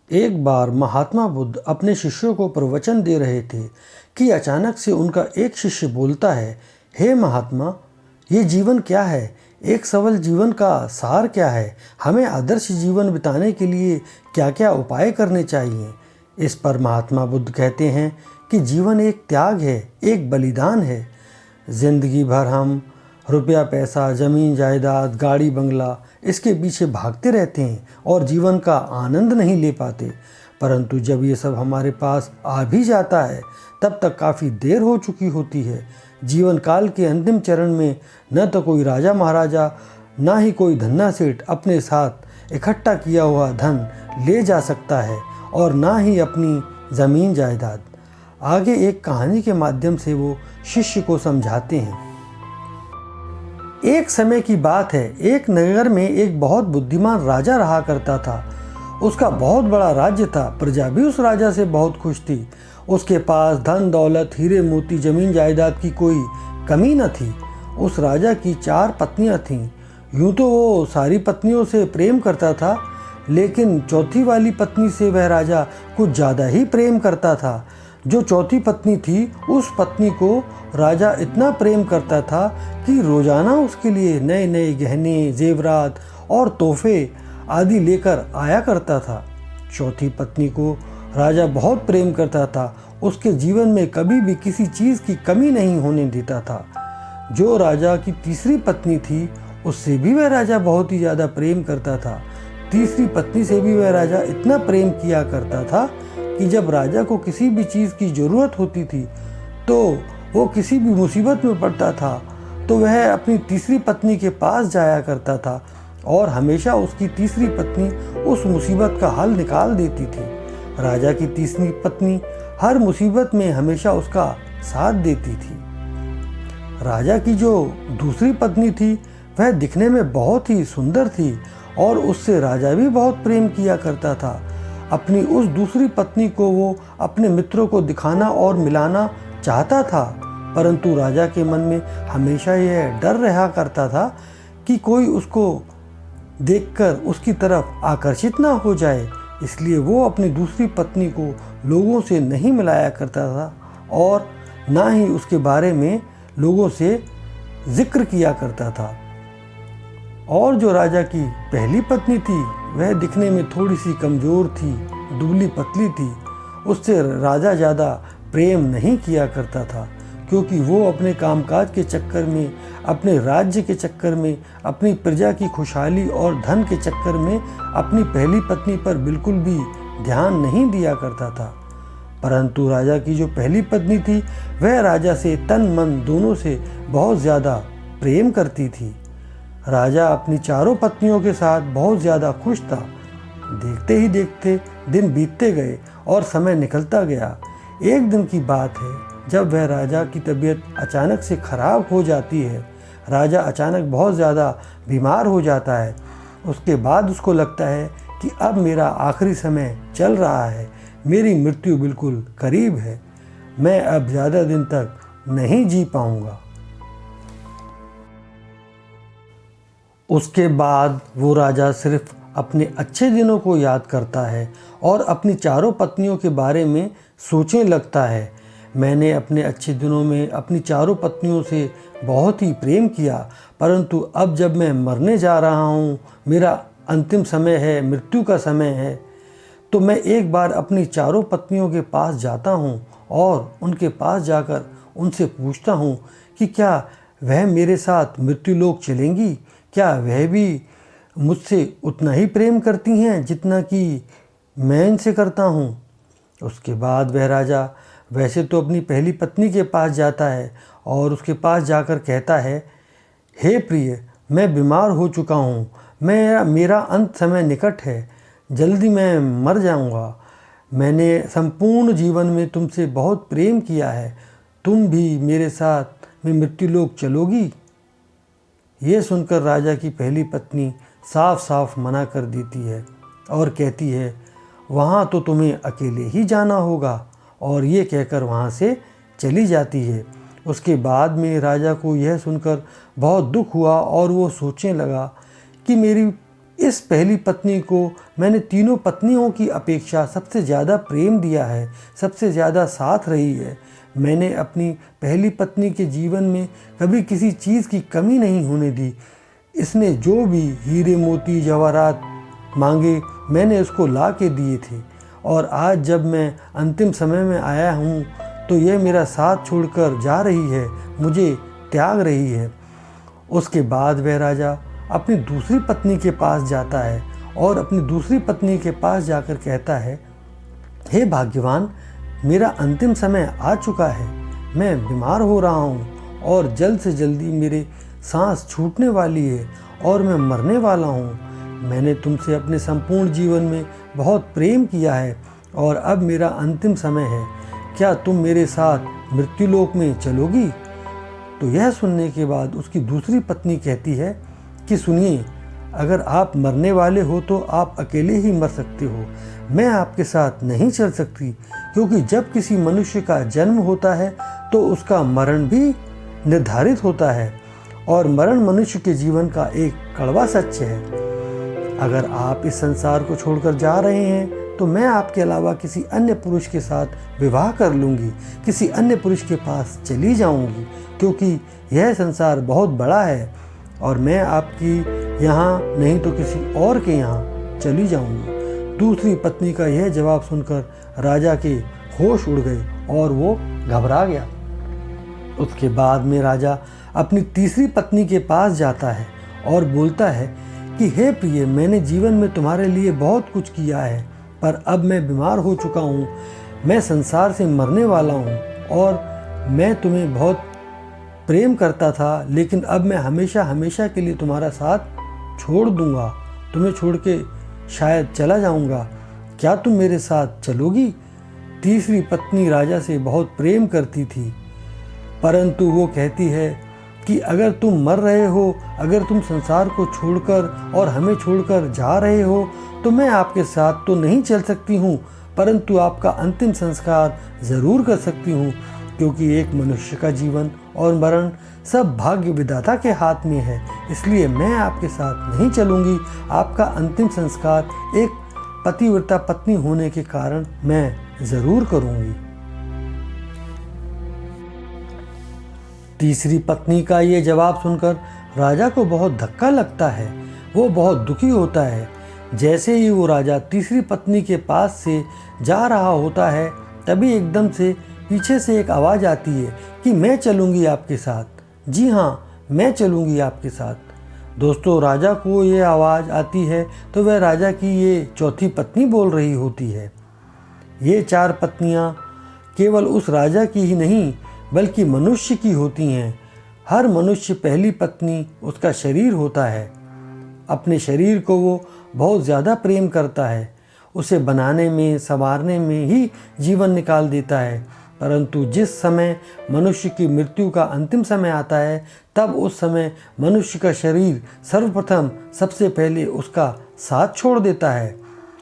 एक बार महात्मा बुद्ध अपने शिष्यों को प्रवचन दे रहे थे कि अचानक से उनका एक शिष्य बोलता है, हे महात्मा, ये जीवन क्या है? एक सफल जीवन का सार क्या है? हमें आदर्श जीवन बिताने के लिए क्या क्या उपाय करने चाहिए? इस पर महात्मा बुद्ध कहते हैं कि जीवन एक त्याग है, एक बलिदान है। जिंदगी भर हम रुपया पैसा, ज़मीन जायदाद, गाड़ी बंगला इसके पीछे भागते रहते हैं और जीवन का आनंद नहीं ले पाते। परंतु जब ये सब हमारे पास आ भी जाता है तब तक काफ़ी देर हो चुकी होती है। जीवन काल के अंतिम चरण में न तो कोई राजा महाराजा, ना ही कोई धन्ना सेठ अपने साथ इकट्ठा किया हुआ धन ले जा सकता है और ना ही अपनी ज़मीन जायदाद। आगे एक कहानी के माध्यम से वो शिष्य को समझाते हैं। एक समय की बात है, एक नगर में एक बहुत बुद्धिमान राजा रहा करता था। उसका बहुत बड़ा राज्य था, प्रजा भी उस राजा से बहुत खुश थी। उसके पास धन दौलत, हीरे मोती, जमीन जायदाद की कोई कमी न थी। उस राजा की 4 पत्नियां थीं। यूँ तो वो सारी पत्नियों से प्रेम करता था, लेकिन चौथी वाली पत्नी से वह राजा कुछ ज़्यादा ही प्रेम करता था। जो चौथी पत्नी थी, उस पत्नी को राजा इतना प्रेम करता था कि रोज़ाना उसके लिए नए नए गहने, जेवरात और तोहफे आदि लेकर आया करता था। चौथी पत्नी को राजा बहुत प्रेम करता था, उसके जीवन में कभी भी किसी चीज़ की कमी नहीं होने देता था। जो राजा की तीसरी पत्नी थी, उससे भी वह राजा बहुत ही ज़्यादा प्रेम करता था। तीसरी पत्नी से भी वह राजा इतना प्रेम किया करता था कि जब राजा को किसी भी चीज़ की ज़रूरत होती थी, तो वो किसी भी मुसीबत में पड़ता था तो वह अपनी तीसरी पत्नी के पास जाया करता था और हमेशा उसकी तीसरी पत्नी उस मुसीबत का हल निकाल देती थी। राजा की तीसरी पत्नी हर मुसीबत में हमेशा उसका साथ देती थी। राजा की जो दूसरी पत्नी थी, वह दिखने में बहुत ही सुंदर थी और उससे राजा भी बहुत प्रेम किया करता था। अपनी उस दूसरी पत्नी को वो अपने मित्रों को दिखाना और मिलाना चाहता था, परंतु राजा के मन में हमेशा यह डर रहा करता था कि कोई उसको देखकर उसकी तरफ आकर्षित ना हो जाए। इसलिए वो अपनी दूसरी पत्नी को लोगों से नहीं मिलाया करता था और ना ही उसके बारे में लोगों से जिक्र किया करता था। और जो राजा की पहली पत्नी थी, वह दिखने में थोड़ी सी कमज़ोर थी, दुबली पतली थी। उससे राजा ज़्यादा प्रेम नहीं किया करता था, क्योंकि वो अपने कामकाज के चक्कर में, अपने राज्य के चक्कर में, अपनी प्रजा की खुशहाली और धन के चक्कर में अपनी पहली पत्नी पर बिल्कुल भी ध्यान नहीं दिया करता था। परंतु राजा की जो पहली पत्नी थी, वह राजा से तन मन दोनों से बहुत ज़्यादा प्रेम करती थी। राजा अपनी चारों पत्नियों के साथ बहुत ज़्यादा खुश था। देखते ही देखते दिन बीतते गए और समय निकलता गया। एक दिन की बात है, जब वह राजा की तबीयत अचानक से ख़राब हो जाती है। राजा अचानक बहुत ज़्यादा बीमार हो जाता है। उसके बाद उसको लगता है कि अब मेरा आखिरी समय चल रहा है, मेरी मृत्यु बिल्कुल करीब है, मैं अब ज़्यादा दिन तक नहीं जी पाऊँगा। उसके बाद वो राजा सिर्फ अपने अच्छे दिनों को याद करता है और अपनी चारों पत्नियों के बारे में सोचने लगता है। मैंने अपने अच्छे दिनों में अपनी चारों पत्नियों से बहुत ही प्रेम किया, परंतु अब जब मैं मरने जा रहा हूँ, मेरा अंतिम समय है, मृत्यु का समय है, तो मैं एक बार अपनी चारों पत्नियों के पास जाता हूँ और उनके पास जाकर उनसे पूछता हूँ कि क्या वह मेरे साथ मृत्युलोक चलेंगी? क्या वह भी मुझसे उतना ही प्रेम करती हैं जितना कि मैं इनसे करता हूँ? उसके बाद वह राजा वैसे तो अपनी पहली पत्नी के पास जाता है और उसके पास जाकर कहता है, हे प्रिय, मैं बीमार हो चुका हूँ, मेरा अंत समय निकट है, जल्दी मैं मर जाऊँगा। मैंने संपूर्ण जीवन में तुमसे बहुत प्रेम किया है, तुम भी मेरे साथ में मृत्युलोक चलोगी? ये सुनकर राजा की पहली पत्नी साफ साफ मना कर देती है और कहती है, वहाँ तो तुम्हें अकेले ही जाना होगा, और ये कहकर वहाँ से चली जाती है। उसके बाद में राजा को यह सुनकर बहुत दुख हुआ और वो सोचने लगा कि मेरी इस पहली पत्नी को मैंने तीनों पत्नियों की अपेक्षा सबसे ज़्यादा प्रेम दिया है, सबसे ज़्यादा साथ रही है। मैंने अपनी पहली पत्नी के जीवन में कभी किसी चीज़ की कमी नहीं होने दी। इसने जो भी हीरे मोती जवाहरात मांगे मैंने उसको ला के दिए थे, और आज जब मैं अंतिम समय में आया हूँ तो यह मेरा साथ छोड़कर जा रही है, मुझे त्याग रही है। उसके बाद वह राजा अपनी दूसरी पत्नी के पास जाता है और अपनी दूसरी पत्नी के पास जाकर कहता है, हे भाग्यवान, मेरा अंतिम समय आ चुका है। मैं बीमार हो रहा हूँ और जल्द से जल्दी मेरे सांस छूटने वाली है और मैं मरने वाला हूँ। मैंने तुमसे अपने संपूर्ण जीवन में बहुत प्रेम किया है और अब मेरा अंतिम समय है। क्या तुम मेरे साथ मृत्युलोक में चलोगी? तो यह सुनने के बाद उसकी दूसरी पत्नी कहती है कि सुनिए, अगर आप मरने वाले हो तो आप अकेले ही मर सकते हो, मैं आपके साथ नहीं चल सकती, क्योंकि जब किसी मनुष्य का जन्म होता है तो उसका मरण भी निर्धारित होता है और मरण मनुष्य के जीवन का एक कड़वा सत्य है। अगर आप इस संसार को छोड़कर जा रहे हैं तो मैं आपके अलावा किसी अन्य पुरुष के साथ विवाह कर लूँगी, किसी अन्य पुरुष के पास चली जाऊँगी, क्योंकि यह संसार बहुत बड़ा है और मैं आपकी यहाँ नहीं तो किसी और के यहाँ चली जाऊँगी। दूसरी पत्नी का यह जवाब सुनकर राजा के होश उड़ गए और वो घबरा गया। उसके बाद में राजा अपनी तीसरी पत्नी के पास जाता है और बोलता है कि हे प्रिय, मैंने जीवन में तुम्हारे लिए बहुत कुछ किया है, पर अब मैं बीमार हो चुका हूँ, मैं संसार से मरने वाला हूँ और मैं तुम्हें बहुत प्रेम करता था, लेकिन अब मैं हमेशा हमेशा के लिए तुम्हारा साथ छोड़ दूंगा, तुम्हें छोड़ के शायद चला जाऊंगा। क्या तुम मेरे साथ चलोगी? तीसरी पत्नी राजा से बहुत प्रेम करती थी, परंतु वो कहती है कि अगर तुम मर रहे हो, अगर तुम संसार को छोड़कर और हमें छोड़कर जा रहे हो तो मैं आपके साथ तो नहीं चल सकती हूँ, परंतु आपका अंतिम संस्कार ज़रूर कर सकती हूँ, क्योंकि एक मनुष्य का जीवन और मरण सब भाग्य विधाता के हाथ में है। इसलिए मैं आपके साथ नहीं चलूँगी। आपका अंतिम संस्कार एक पतिव्रता पत्नी होने के कारण मैं ज़रूर करूँगी। तीसरी पत्नी का ये जवाब सुनकर राजा को बहुत धक्का लगता है, वो बहुत दुखी होता है। जैसे ही वो राजा तीसरी पत्नी के पास से जा रहा होता है, तभी एकदम से पीछे से एक आवाज़ आती है कि मैं चलूँगी आपके साथ। जी हाँ, मैं चलूँगी आपके साथ। दोस्तों, राजा को ये आवाज़ आती है तो वह राजा की ये चौथी पत्नी बोल रही होती है। ये चार पत्नियाँ केवल उस राजा की ही नहीं बल्कि मनुष्य की होती हैं। हर मनुष्य पहली पत्नी उसका शरीर होता है। अपने शरीर को वो बहुत ज़्यादा प्रेम करता है, उसे बनाने में संवारने में ही जीवन निकाल देता है। परंतु जिस समय मनुष्य की मृत्यु का अंतिम समय आता है, तब उस समय मनुष्य का शरीर सर्वप्रथम सबसे पहले उसका साथ छोड़ देता है।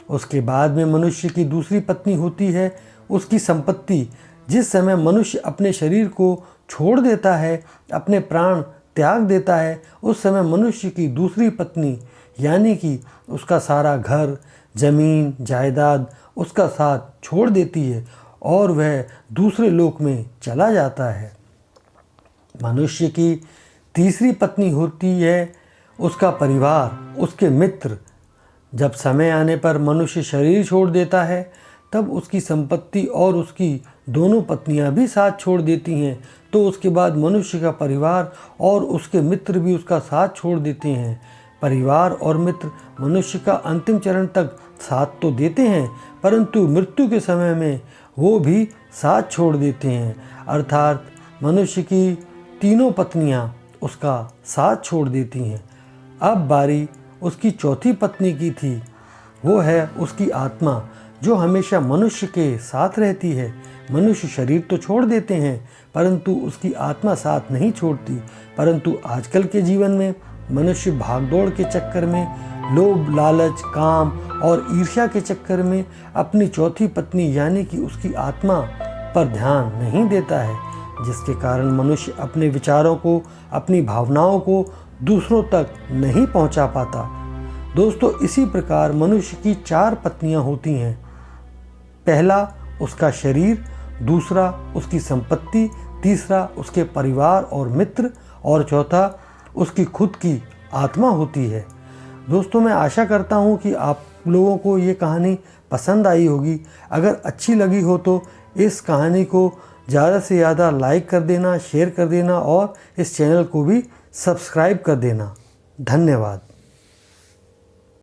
उसके बाद में मनुष्य की दूसरी पत्नी होती है उसकी संपत्ति। जिस समय मनुष्य अपने शरीर को छोड़ देता है, अपने प्राण त्याग देता है, उस समय मनुष्य की दूसरी पत्नी यानी कि उसका सारा घर, जमीन, जायदाद उसका साथ छोड़ देती है और वह दूसरे लोक में चला जाता है। मनुष्य की तीसरी पत्नी होती है उसका परिवार, उसके मित्र। जब समय आने पर मनुष्य शरीर छोड़ देता है, तब उसकी संपत्ति और उसकी दोनों पत्नियां भी साथ छोड़ देती हैं। तो उसके बाद मनुष्य का परिवार और उसके मित्र भी उसका साथ छोड़ देते हैं। परिवार और मित्र मनुष्य का अंतिम चरण तक साथ तो देते हैं, परंतु मृत्यु के समय में वो भी साथ छोड़ देते हैं। अर्थात मनुष्य की तीनों पत्नियां उसका साथ छोड़ देती हैं। अब बारी उसकी चौथी पत्नी की थी। वो है उसकी आत्मा, जो हमेशा मनुष्य के साथ रहती है। मनुष्य शरीर तो छोड़ देते हैं, परंतु उसकी आत्मा साथ नहीं छोड़ती। परंतु आजकल के जीवन में मनुष्य भागदौड़ के चक्कर में, लोभ, लालच, काम और ईर्ष्या के चक्कर में अपनी चौथी पत्नी यानी कि उसकी आत्मा पर ध्यान नहीं देता है, जिसके कारण मनुष्य अपने विचारों को, अपनी भावनाओं को दूसरों तक नहीं पहुंचा पाता। दोस्तों, इसी प्रकार मनुष्य की 4 पत्नियां होती हैं। पहला उसका शरीर, दूसरा उसकी संपत्ति, तीसरा उसके परिवार और मित्र, और चौथा उसकी खुद की आत्मा होती है। दोस्तों, मैं आशा करता हूँ कि आप लोगों को ये कहानी पसंद आई होगी। अगर अच्छी लगी हो तो इस कहानी को ज़्यादा से ज़्यादा लाइक कर देना, शेयर कर देना और इस चैनल को भी सब्सक्राइब कर देना। धन्यवाद।